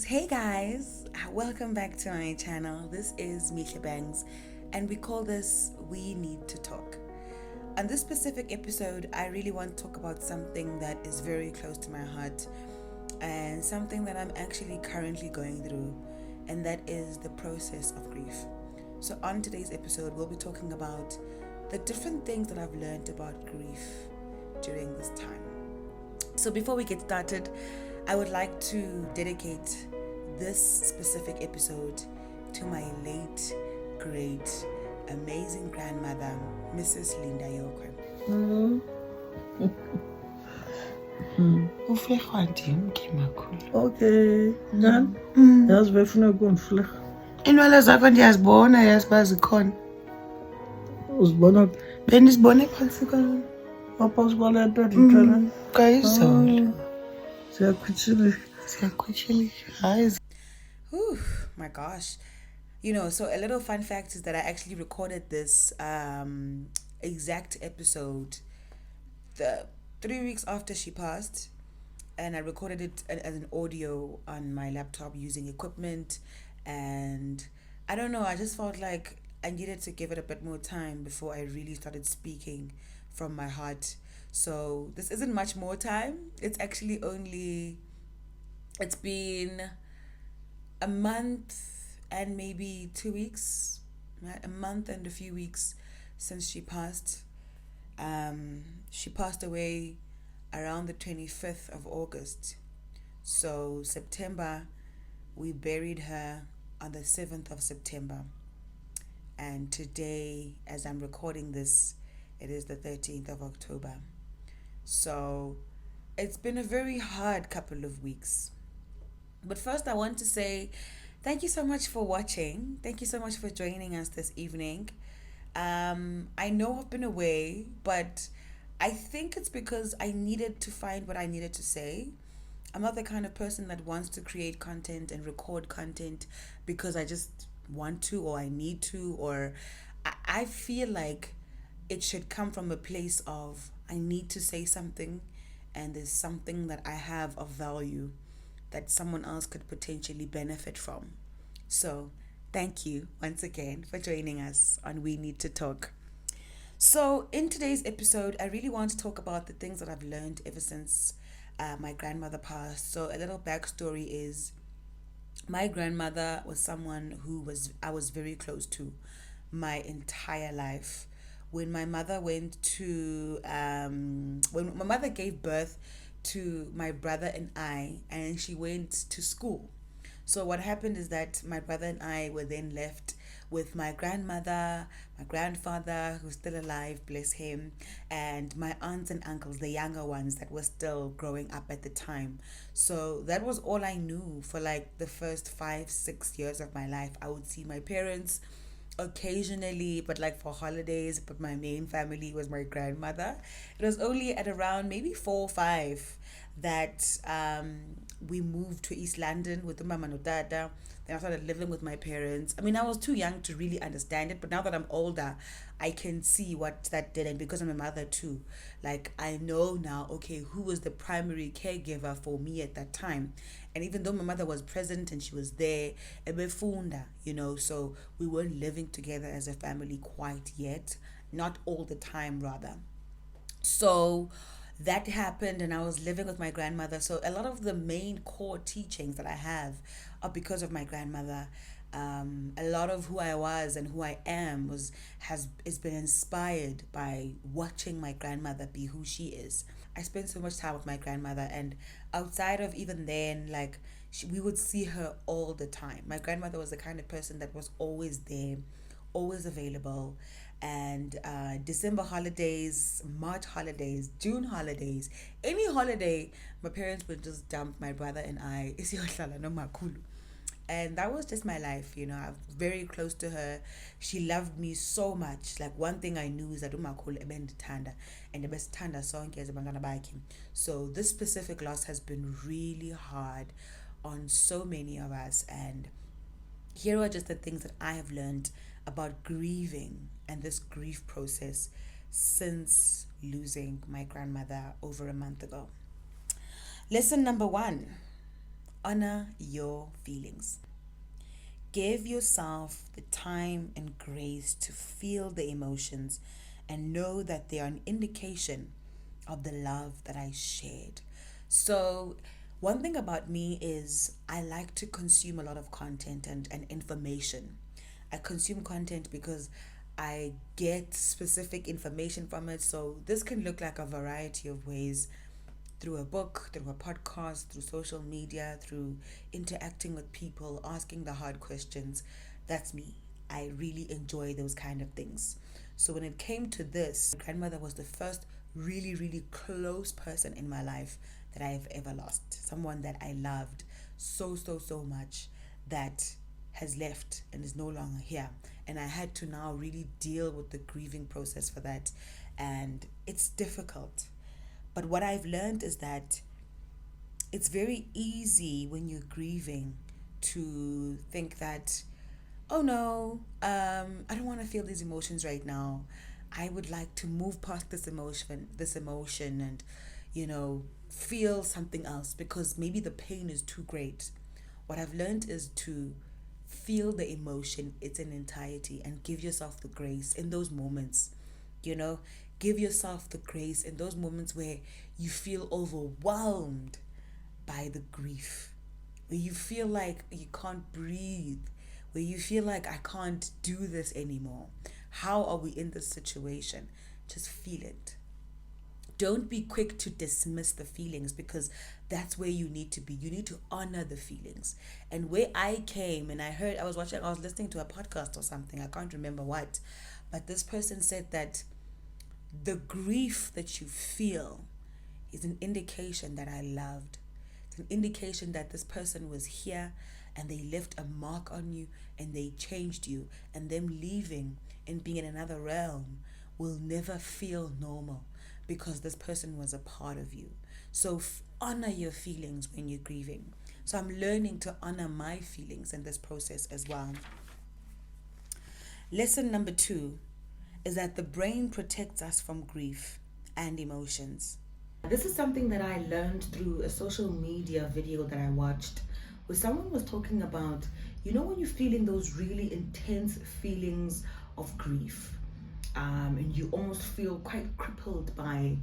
Hey guys, welcome back to my channel. This is Misha Bangs, and we call this We Need to Talk. On this specific episode, I really want to talk about something that is very close to my heart and something that I'm actually currently going through, and that is the process of grief. So, on today's episode, we'll be talking about the different things that I've learned about grief during this time. So, before we get started, I would like to dedicate this specific episode to my late, great, amazing grandmother, Mrs. Linda Yokwe. Uflechwa ndimke makhulu. Okay, njani? Yazi befuna ukumflecha. Iinwele zakho ndiyazibona, yazi uba zikhona. Uzibona Bendizibone phantsi kwalo. apha kwalento ndithana. Kayizolo. Siyakhwitshilisha. Hayi. My gosh. So a little fun fact is that I actually recorded this exact episode 3 weeks after she passed, and I recorded it as an audio on my laptop using equipment, and I don't know, I just felt like I needed to give it a bit more time before I really started speaking from my heart. So this isn't much more time. It's actually it's been a month and maybe 2 weeks, right? A month and a few weeks since she passed. She passed away around the 25th of August. So September, we buried her on the 7th of September. And today, as I'm recording this, it is the 13th of October. So it's been a very hard couple of weeks. But first, I want to say thank you so much for watching. Thank you so much for joining us this evening. I know I've been away, but I think it's because I needed to find what I needed to say. I'm not the kind of person that wants to create content and record content because I just want to, or I need to, or I feel like it should come from a place of I need to say something, and there's something that I have of value that someone else could potentially benefit from. So thank you once again for joining us on We Need to Talk. So in today's episode, I really want to talk about the things that I've learned ever since my grandmother passed. So a little backstory is my grandmother was someone I was very close to my entire life. When my mother when my mother gave birth to my brother and I, and she went to school. So what happened is that my brother and I were then left with my grandmother, my grandfather, who's still alive, bless him, and my aunts and uncles, the younger ones that were still growing up at the time. So that was all I knew for like the first 5-6 years of my life. I would see my parents occasionally, but like for holidays, but my main family was my grandmother. It was only at around maybe 4 or 5 that we moved to East London with the mama no dada. Then I started living with my parents. I mean, I was too young to really understand it, but now that I'm older, I can see what that did. And because I'm a mother too, like I know now, okay, who was the primary caregiver for me at that time. And even though my mother was present and she was there, ebefunda, so we weren't living together as a family quite yet, not all the time rather. So that happened, and I was living with my grandmother. So a lot of the main core teachings that I have are because of my grandmother. A lot of who I was and who I am has been inspired by watching my grandmother be who she is. I spent so much time with my grandmother, and outside of even then, like we would see her all the time. My grandmother was the kind of person that was always there, always available. And December holidays, March holidays, June holidays, any holiday, my parents would just dump my brother and I. And that was just my life, I'm very close to her. She loved me so much. Like one thing I knew is that umakhulu ebendithanda and ebesithanda sonke as abantwana bakhe. So this specific loss has been really hard on so many of us, and here are just the things that I have learned about grieving and this grief process since losing my grandmother over a month ago. Lesson number 1: honor your feelings. Give yourself the time and grace to feel the emotions and know that they are an indication of the love that I shared. So, one thing about me is I like to consume a lot of content and information. I consume content because I get specific information from it. So, this can look like a variety of ways, through a book, through a podcast, through social media, through interacting with people, asking the hard questions. That's me. I really enjoy those kind of things. So when it came to this, my grandmother was the first really, really close person in my life that I have ever lost. Someone that I loved so, so, so much that has left and is no longer here. And I had to now really deal with the grieving process for that. And it's difficult. But what I've learned is that it's very easy when you're grieving to think that, oh no, I don't want to feel these emotions right now. I would like to move past this emotion and, feel something else because maybe the pain is too great. What I've learned is to feel the emotion, its an entirety, and give yourself the grace in those moments. You know, give yourself the grace in those moments where you feel overwhelmed by the grief, where you feel like you can't breathe, where you feel like I can't do this anymore. How are we in this situation? Just feel it. Don't be quick to dismiss the feelings because that's where you need to be. You need to honor the feelings. And where I came and I was listening to a podcast or something, I can't remember what, but this person said that the grief that you feel is an indication that I loved. It's an indication that this person was here and they left a mark on you and they changed you. And them leaving and being in another realm will never feel normal because this person was a part of you. So honor your feelings when you're grieving. So I'm learning to honor my feelings in this process as well. Lesson number 2 is that the brain protects us from grief and emotions. This is something that I learned through a social media video that I watched where someone was talking about, when you're feeling those really intense feelings of grief, and you almost feel quite crippled by,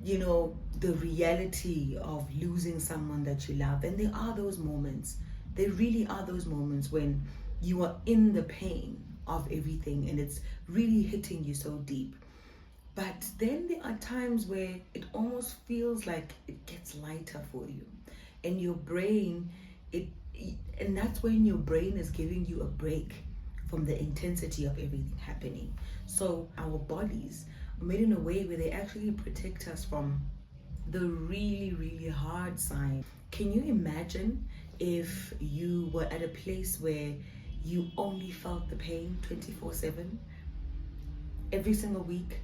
the reality of losing someone that you love. And there are those moments, there really are those moments when you are in the pain of everything and it's really hitting you so deep. But then there are times where it almost feels like it gets lighter for you. And your brain, and that's when your brain is giving you a break from the intensity of everything happening. So our bodies are made in a way where they actually protect us from the really, really hard side. Can you imagine if you were at a place where you only felt the pain 24/7? Every single week,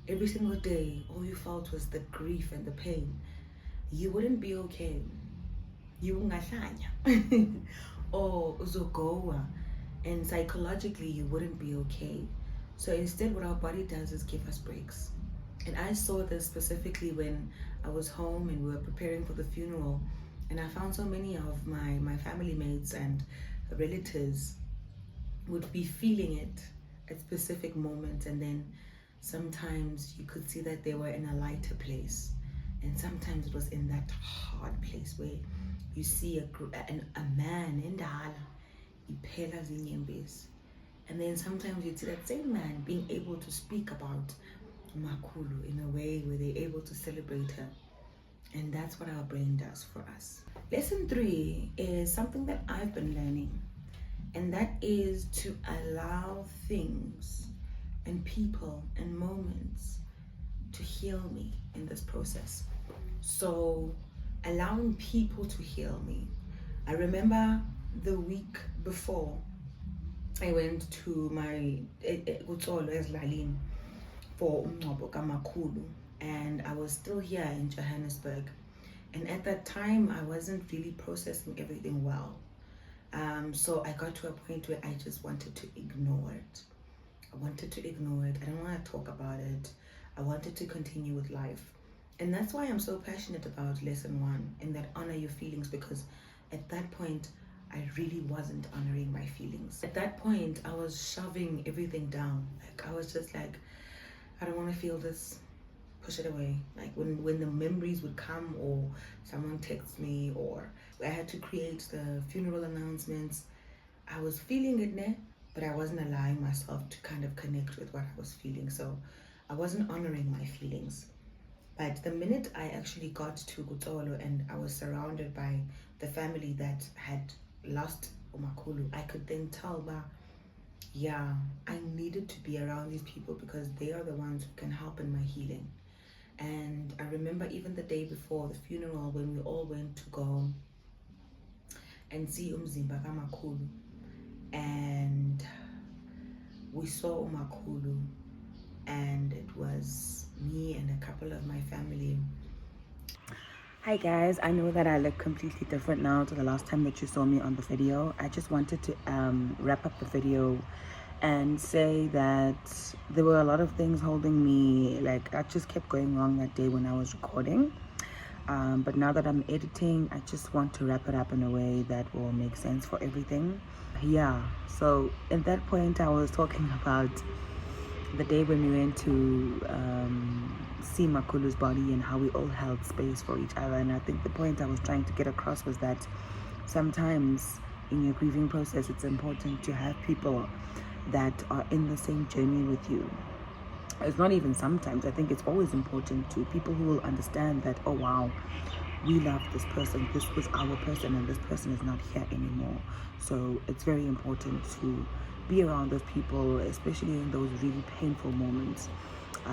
every single day, all you felt was the grief and the pain. You wouldn't be okay. You ungahlanya or uzogoa, and psychologically you wouldn't be okay. So instead, what our body does is give us breaks. And I saw this specifically when I was home and we were preparing for the funeral, and I found so many of my family mates and relatives would be feeling it at specific moments, and then sometimes you could see that they were in a lighter place, and sometimes it was in that hard place where you see a man in Dala, and then sometimes you see that same man being able to speak about Makulu in a way where they're able to celebrate her. And that's what our brain does for us. Lesson 3 is something that I've been learning, and that is to allow things and people and moments to heal me in this process. So allowing people to heal me. I remember the week before I went to my Utsolo Eslalim for Umngcwabo kaMakhulu, and I was still here in Johannesburg. And at that time, I wasn't really processing everything well. So I got to a point where I just wanted to ignore it. I didn't want to talk about it. I wanted to continue with life. And that's why I'm so passionate about lesson 1, in that honor your feelings, because at that point, I really wasn't honoring my feelings. At that point, I was shoving everything down. Like, I was just like, I don't want to feel this. Push it away. Like when the memories would come, or someone texts me, or I had to create the funeral announcements, I was feeling it there, but I wasn't allowing myself to kind of connect with what I was feeling. So I wasn't honoring my feelings. But the minute I actually got to Kutolo and I was surrounded by the family that had lost umakhulu, I could then tell that, yeah, I needed to be around these people because they are the ones who can help in my healing. And I remember even the day before the funeral, when we all went to go and see umzimba kamakhulu, and we saw umakhulu, and it was me and a couple of my family. Hi guys, I know that I look completely different now to the last time that you saw me on the video. I just wanted to wrap up the video and say that there were a lot of things holding me, like I just kept going wrong that day when I was recording. But now that I'm editing, I just want to wrap it up in a way that will make sense for everything. Yeah, so at that point I was talking about the day when we went to see Makhulu's body and how we all held space for each other. And I think the point I was trying to get across was that sometimes in your grieving process, it's important to have people that are in the same journey with you. It's not even sometimes, I think it's always important to people who will understand that, oh wow, we love this person, this was our person, and this person is not here anymore. So it's very important to be around those people, especially in those really painful moments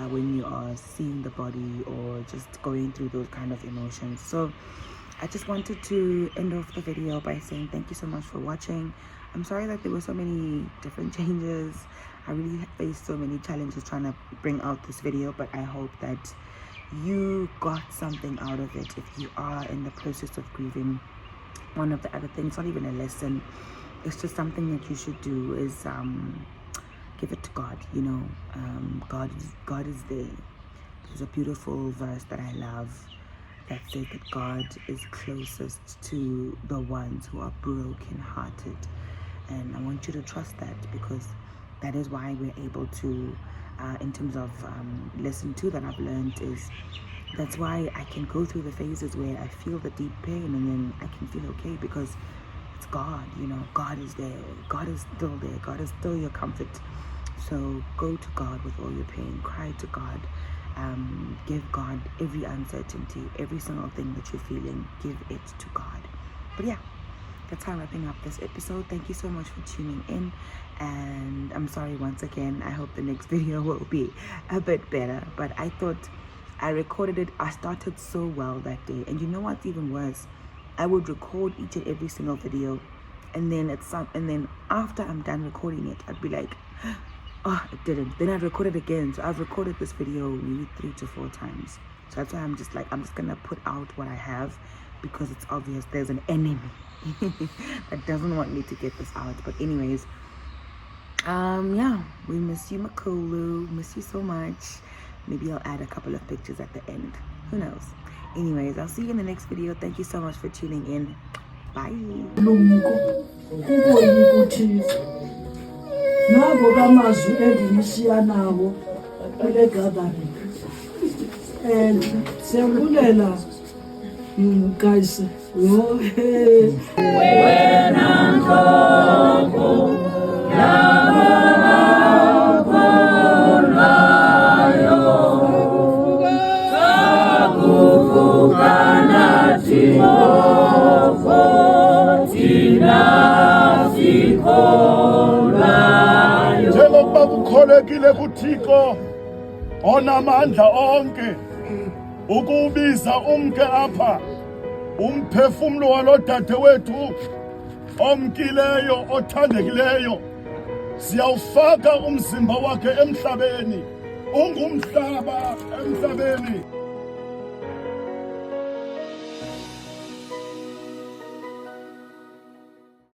when you are seeing the body or just going through those kind of emotions. So I just wanted to end off the video by saying thank you so much for watching. I'm sorry that there were so many different changes. I really faced so many challenges trying to bring out this video, but I hope that you got something out of it. If you are in the process of grieving, one of the other things, not even a lesson, it's just something that you should do is give it to God. You know, God is there. There's a beautiful verse that I love that says that God is closest to the ones who are broken-hearted. And I want you to trust that, because that is why we're able to, in terms of lesson 2 that I've learned, is that's why I can go through the phases where I feel the deep pain and then I can feel okay, because it's God, you know, God is there. God is still there. God is still your comfort. So go to God with all your pain. Cry to God. Give God every uncertainty, every single thing that you're feeling. Give it to God. But yeah, that's how I'm wrapping up this episode. Thank you so much for tuning in, and I'm sorry once again. I hope the next video will be a bit better, but I thought I recorded it. I started so well that day, and you know what's even worse? I would record each and every single video, and then after I'm done recording it, I'd be like, oh, it didn't. Then I'd record it again. So I've recorded this video maybe 3 to 4 times. So that's why I'm just gonna put out what I have, because it's obvious there's an enemy that doesn't want me to get this out. But anyways, yeah, we miss you, Makhulu. Miss you so much. Maybe I'll add a couple of pictures at the end. Who knows? Anyways, I'll see you in the next video. Thank you so much for tuning in. Bye. Nabo kamazwi endiyishiya nawo kule gathering, and siyabulela guys. Wena nhloko njengoba kukholekile kuThixo onamandla onke ukubiza umke apha umphefumlo walodadewethu omkileyo othandekileyo, siyawufaka umzimba wakhe emhlabeni, ungumhlaba emhlabeni.